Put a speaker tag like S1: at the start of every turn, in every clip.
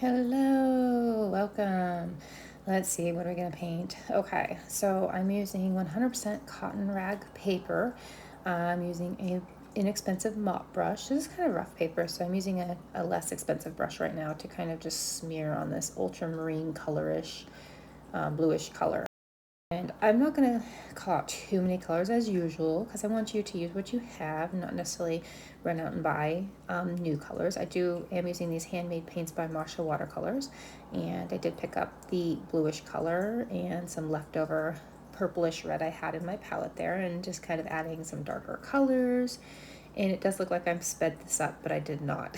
S1: Hello, welcome. Let's see, what are we gonna paint? Okay, so I'm using 100% cotton rag paper. I'm using a inexpensive mop brush. This is kind of rough paper, so I'm using a less expensive brush right now to kind of just smear on this ultramarine colorish, bluish color. And I'm not going to call out too many colors as usual because I want you to use what you have, not necessarily run out and buy new colors. am using these handmade paints by Masha Watercolors, and I did pick up the bluish color and some leftover purplish red I had in my palette there, and just kind of adding some darker colors. And it does look like I've sped this up, but I did not.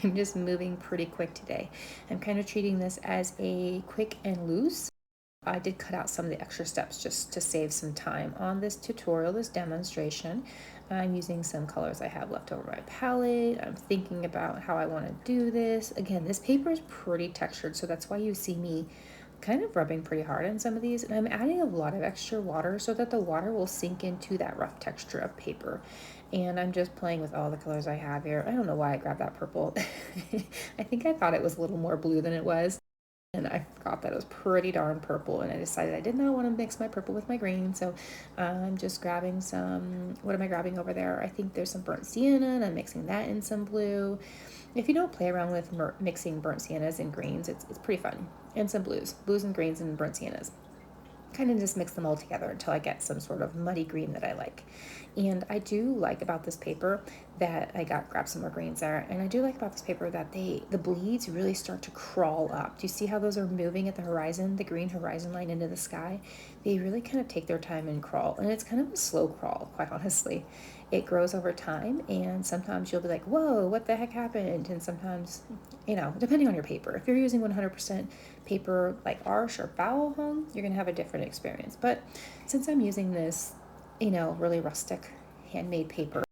S1: I'm just moving pretty quick today. I'm kind of treating this as a quick and loose. I did cut out some of the extra steps just to save some time on this tutorial, this demonstration. I'm using some colors I have left over my palette. I'm thinking about how I want to do this. Again, this paper is pretty textured, so that's why you see me kind of rubbing pretty hard on some of these. And I'm adding a lot of extra water so that the water will sink into that rough texture of paper. And I'm just playing with all the colors I have here. I don't know why I grabbed that purple. I think I thought it was a little more blue than it was. And I forgot that it was pretty darn purple, and I decided I did not want to mix my purple with my green, so I'm just grabbing some, what am I grabbing over there? I think there's some burnt sienna, and I'm mixing that in some blue. If you don't play around with mixing burnt siennas and greens, it's pretty fun. And some blues and greens and burnt siennas. Kind of just mix them all together until I get some sort of muddy green that I like. And I do like about this paper that grabbed some more greens there, and I do like about this paper that the bleeds really start to crawl up. Do you see how those are moving at the horizon, the green horizon line into the sky? They really kind of take their time and crawl, and it's kind of a slow crawl, quite honestly. It grows over time, and sometimes you'll be like, whoa, what the heck happened? And sometimes, depending on your paper, if you're using 100% paper like Arch or Bowl Home, you're gonna have a different experience. But since I'm using this, really rustic handmade paper,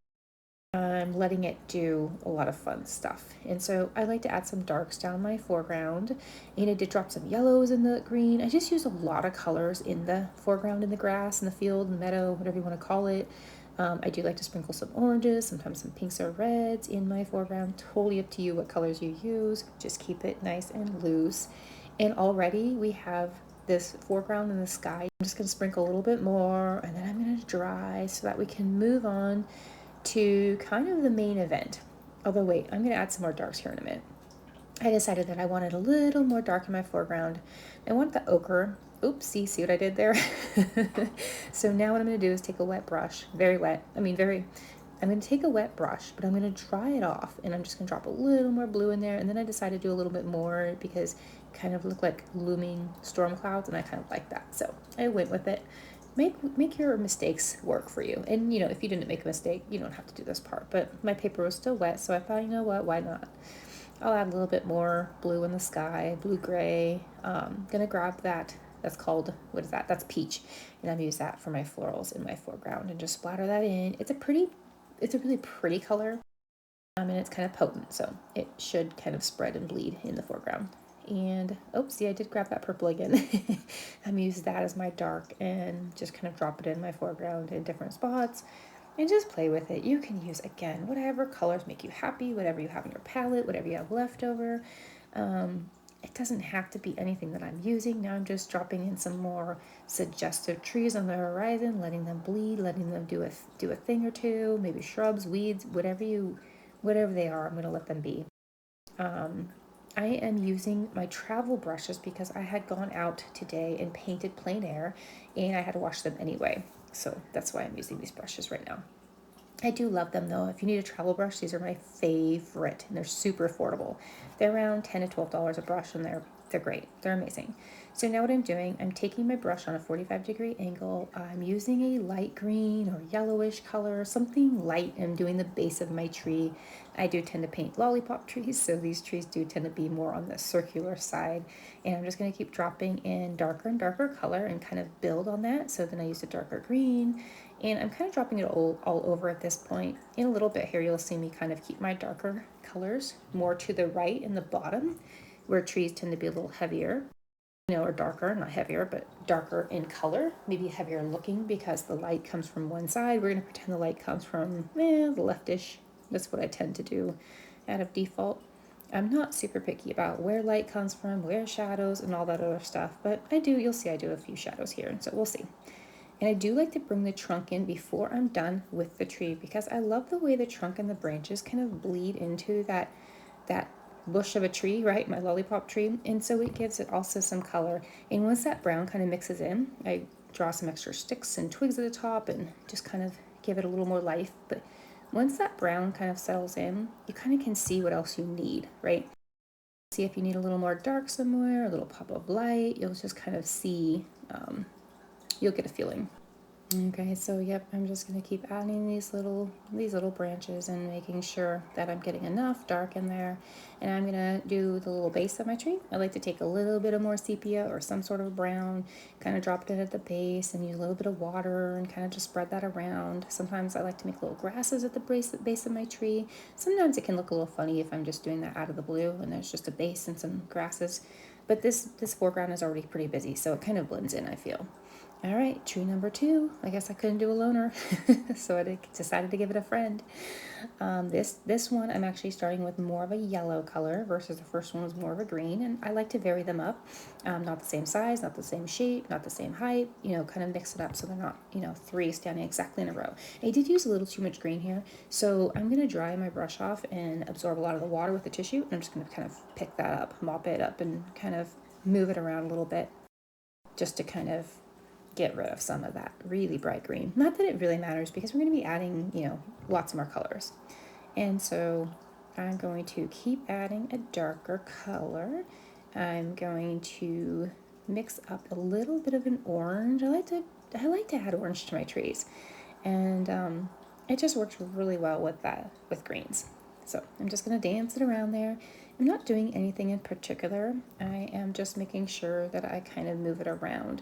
S1: I'm letting it do a lot of fun stuff. And so I like to add some darks down my foreground, and I did drop some yellows in the green. I just use a lot of colors in the foreground, in the grass, in the field, in the meadow, whatever you want to call it. I do like to sprinkle some oranges, sometimes some pinks or reds in my foreground. Totally up to you what colors you use. Just keep it nice and loose. And already we have this foreground in the sky. I'm just going to sprinkle a little bit more, and then I'm going to dry so that we can move on to kind of the main event. Although wait, I'm going to add some more darks here in a minute. I decided that I wanted a little more dark in my foreground. I want the ochre. Oopsie, see what I did there? So now what I'm going to do is take a wet brush, very wet, I'm going to take a wet brush, but I'm going to dry it off, and I'm just going to drop a little more blue in there, and then I decided to do a little bit more because it kind of looked like looming storm clouds, and I kind of like that. So I went with it. Make your mistakes work for you. And if you didn't make a mistake, you don't have to do this part. But my paper was still wet, so I thought, you know what, why not? I'll add a little bit more blue in the sky, blue gray. Gonna grab that. That's called, what is that? That's peach. And I've used that for my florals in my foreground and just splatter that in. It's a really pretty color. And it's kind of potent, so it should kind of spread and bleed in the foreground. And oopsie, I did grab that purple again. I'm using that as my dark and just kind of drop it in my foreground in different spots and just play with it. You can use, again, whatever colors make you happy, whatever you have in your palette, whatever you have left over. It doesn't have to be anything that I'm using. Now I'm just dropping in some more suggestive trees on the horizon, letting them bleed, letting them do a thing or two, maybe shrubs, weeds, whatever they are, I'm going to let them be. I am using my travel brushes because I had gone out today and painted plein air, and I had to wash them anyway. So that's why I'm using these brushes right now. I do love them though. If you need a travel brush, these are my favorite, and they're super affordable. They're around $10 to $12 a brush, and they're great. They're amazing. So now what I'm doing, I'm taking my brush on a 45-degree angle. I'm using a light green or yellowish color, something light. I'm doing the base of my tree. I do tend to paint lollipop trees, so these trees do tend to be more on the circular side. And I'm just going to keep dropping in darker and darker color and kind of build on that. So then I use a darker green, and I'm kind of dropping it all over at this point. In a little bit here, you'll see me kind of keep my darker colors more to the right in the bottom, where trees tend to be a little heavier, or darker, not heavier, but darker in color, maybe heavier looking because the light comes from one side. We're going to pretend the light comes from the leftish. That's what I tend to do out of default. I'm not super picky about where light comes from, where shadows, and all that other stuff, but I do, you'll see I do a few shadows here, so we'll see. And I do like to bring the trunk in before I'm done with the tree because I love the way the trunk and the branches kind of bleed into that bush of a tree, right? My lollipop tree. And so it gives it also some color. And once that brown kind of mixes in, I draw some extra sticks and twigs at the top and just kind of give it a little more life. But once that brown kind of settles in, you kind of can see what else you need, right? See if you need a little more dark somewhere, a little pop of light. You'll just kind of see, you'll get a feeling. Okay, so yep, I'm just gonna keep adding these little branches and making sure that I'm getting enough dark in there. And I'm gonna do the little base of my tree. I like to take a little bit of more sepia or some sort of brown, kind of drop it in at the base and use a little bit of water and kind of just spread that around. Sometimes I like to make little grasses at the base of my tree. Sometimes it can look a little funny if I'm just doing that out of the blue and there's just a base and some grasses. But this foreground is already pretty busy, so it kind of blends in, I feel. All right, tree number 2. I guess I couldn't do a loner, so I decided to give it a friend. This one I'm actually starting with more of a yellow color versus the first one was more of a green, and I like to vary them up. Not the same size, not the same shape, not the same height, kind of mix it up so they're not, 3 standing exactly in a row. I did use a little too much green here, so I'm gonna dry my brush off and absorb a lot of the water with the tissue, and I'm just gonna kind of pick that up, mop it up, and kind of move it around a little bit just to kind of get rid of some of that really bright green. Not that it really matters because we're going to be adding, lots more colors. And so I'm going to keep adding a darker color. I'm going to mix up a little bit of an orange. I like to add orange to my trees. And it just works really well with greens. So I'm just going to dance it around there. I'm not doing anything in particular. I am just making sure that I kind of move it around.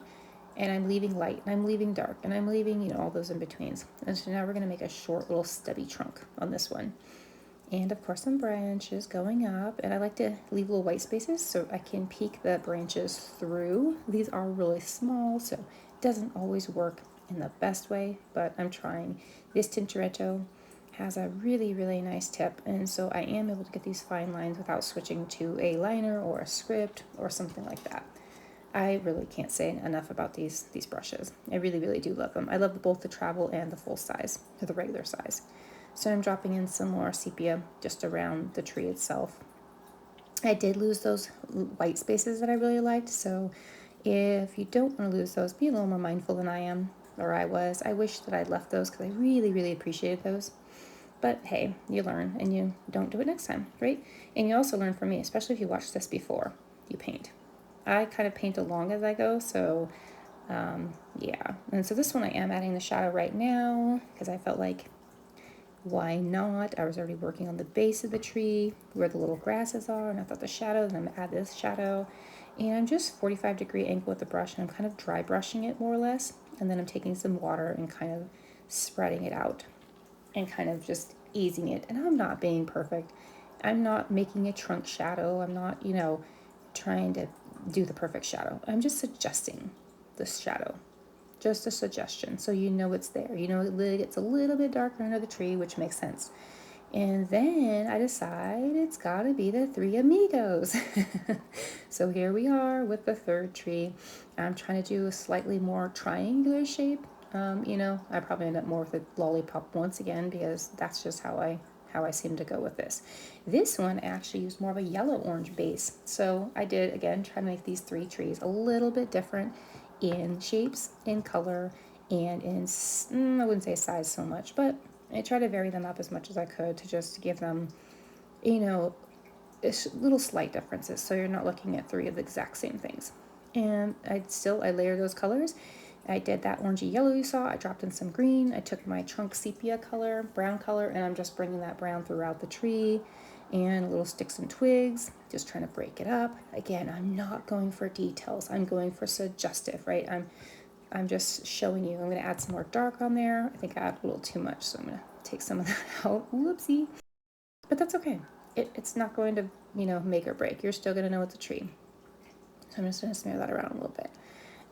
S1: And I'm leaving light, and I'm leaving dark, and I'm leaving, all those in-betweens. And so now we're going to make a short little stubby trunk on this one. And of course some branches going up, and I like to leave little white spaces so I can peek the branches through. These are really small, so it doesn't always work in the best way, but I'm trying. This Tintoretto has a really, really nice tip, and so I am able to get these fine lines without switching to a liner or a script or something like that. I really can't say enough about these brushes. I really, really do love them. I love both the travel and the full size, or the regular size. So I'm dropping in some more sepia just around the tree itself. I did lose those white spaces that I really liked, so if you don't want to lose those, be a little more mindful than I am, or I was. I wish that I'd left those because I really, really appreciated those. But hey, you learn and you don't do it next time, right? And you also learn from me, especially if you watch this before you paint. I kind of paint along as I go, so yeah. And so this one I am adding the shadow right now because I felt like, why not? I was already working on the base of the tree where the little grasses are, and I thought the shadow, then I'm gonna add this shadow. And I'm just 45-degree angle with the brush, and I'm kind of dry brushing it more or less. And then I'm taking some water and kind of spreading it out and kind of just easing it. And I'm not being perfect. I'm not making a trunk shadow. I'm not, trying to do the perfect shadow. I'm just suggesting this shadow. Just a suggestion. So you know it's there. You know it gets a little bit darker under the tree, which makes sense. And then I decide it's gotta be the three amigos. So here we are with the third tree. I'm trying to do a slightly more triangular shape. I probably end up more with a lollipop once again because that's just how I seem to go with this. This one I actually used more of a yellow-orange base. So I did, again, try to make these 3 trees a little bit different in shapes, in color, and in, I wouldn't say size so much, but I tried to vary them up as much as I could to just give them, little slight differences so you're not looking at 3 of the exact same things. And I layered those colors. I did that orangey yellow you saw. I dropped in some green. I took my trunk sepia color, brown color, and I'm just bringing that brown throughout the tree and little sticks and twigs, just trying to break it up. Again, I'm not going for details. I'm going for suggestive, right? I'm just showing you. I'm going to add some more dark on there. I think I added a little too much, so I'm going to take some of that out. Whoopsie. But that's okay. It's not going to, make or break. You're still going to know it's a tree. So I'm just going to smear that around a little bit.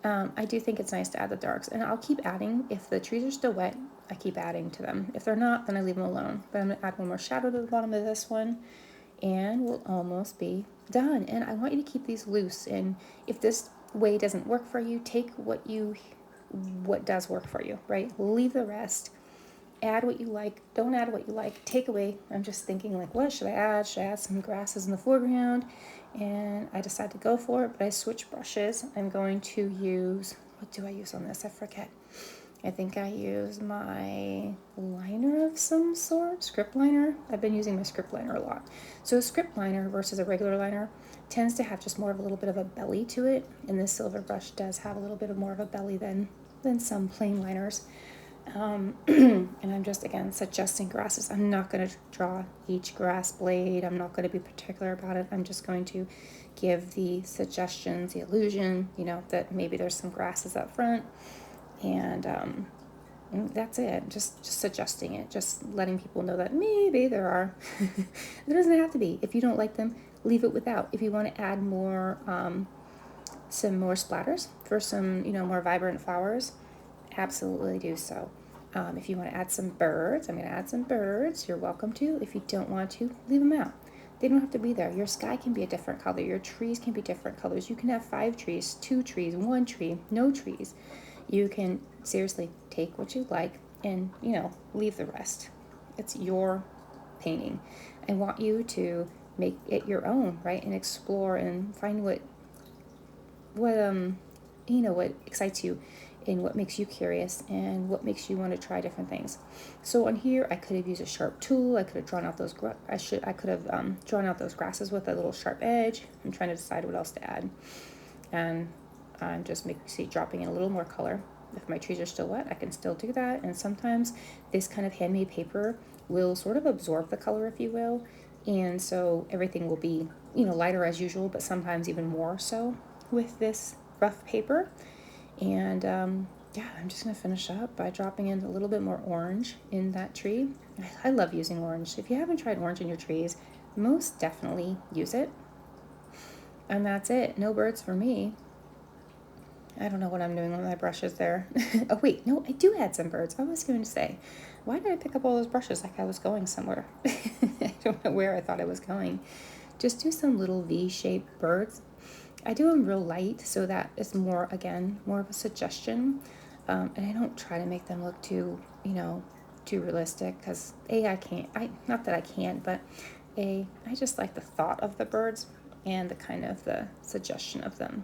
S1: I do think it's nice to add the darks, and I'll keep adding. If the trees are still wet, I keep adding to them. If they're not, then I leave them alone. But I'm going to add one more shadow to the bottom of this one, and we'll almost be done. And I want you to keep these loose, and if this way doesn't work for you, take what does work for you, right? Leave the rest. Add what you like. Don't add what you like. Take away. I'm just thinking like, what should I add? Should I add some grasses in the foreground? And I decide to go for it, but I switch brushes. I'm going to use, what do I use on this? I forget. I think I use my liner of some sort, script liner. I've been using my script liner a lot. So a script liner versus a regular liner tends to have just more of a little bit of a belly to it. And this silver brush does have a little bit of more of a belly than some plain liners. And I'm just, again, suggesting grasses. I'm not going to draw each grass blade. I'm not going to be particular about it. I'm just going to give the suggestions, the illusion, that maybe there's some grasses up front. And that's it. Just suggesting it. Just letting people know that maybe there are. It doesn't have to be. If you don't like them, leave it without. If you want to add more, some more splatters for some, more vibrant flowers, absolutely do so. If you want to add some birds, I'm going to add some birds. You're welcome to. If you don't want to, leave them out. They don't have to be there. Your sky can be a different color. Your trees can be different colors. You can have 5 trees, 2 trees, 1 tree, no trees. You can seriously take what you like and, leave the rest. It's your painting. I want you to make it your own, right? And explore and find what excites you and what makes you curious and what makes you want to try different things. So on here, I could have used a sharp tool. I could have drawn out those drawn out those grasses with a little sharp edge. I'm trying to decide what else to add, and I'm just dropping in a little more color. If my trees are still wet, I can still do that. And sometimes this kind of handmade paper will sort of absorb the color, if you will, and so everything will be lighter as usual, but sometimes even more so with this rough paper. And yeah, I'm just going to finish up by dropping in a little bit more orange in that tree. I love using orange. If you haven't tried orange in your trees, most definitely use it. And that's it. No birds for me. I don't know what I'm doing with my brushes there. Oh, wait, no, I do add some birds. I was going to say, why did I pick up all those brushes like I was going somewhere? I don't know where I thought I was going. Just do some little V-shaped birds. I do them real light so that it's more of a suggestion. And I don't try to make them look too realistic, because not that I can't, but I just like the thought of the birds and the kind of the suggestion of them.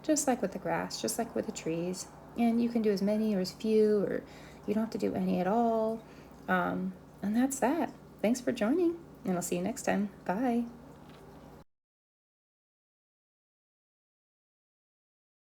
S1: Just like with the grass, just like with the trees. And you can do as many or as few, or you don't have to do any at all. And that's that. Thanks for joining, and I'll see you next time. Bye.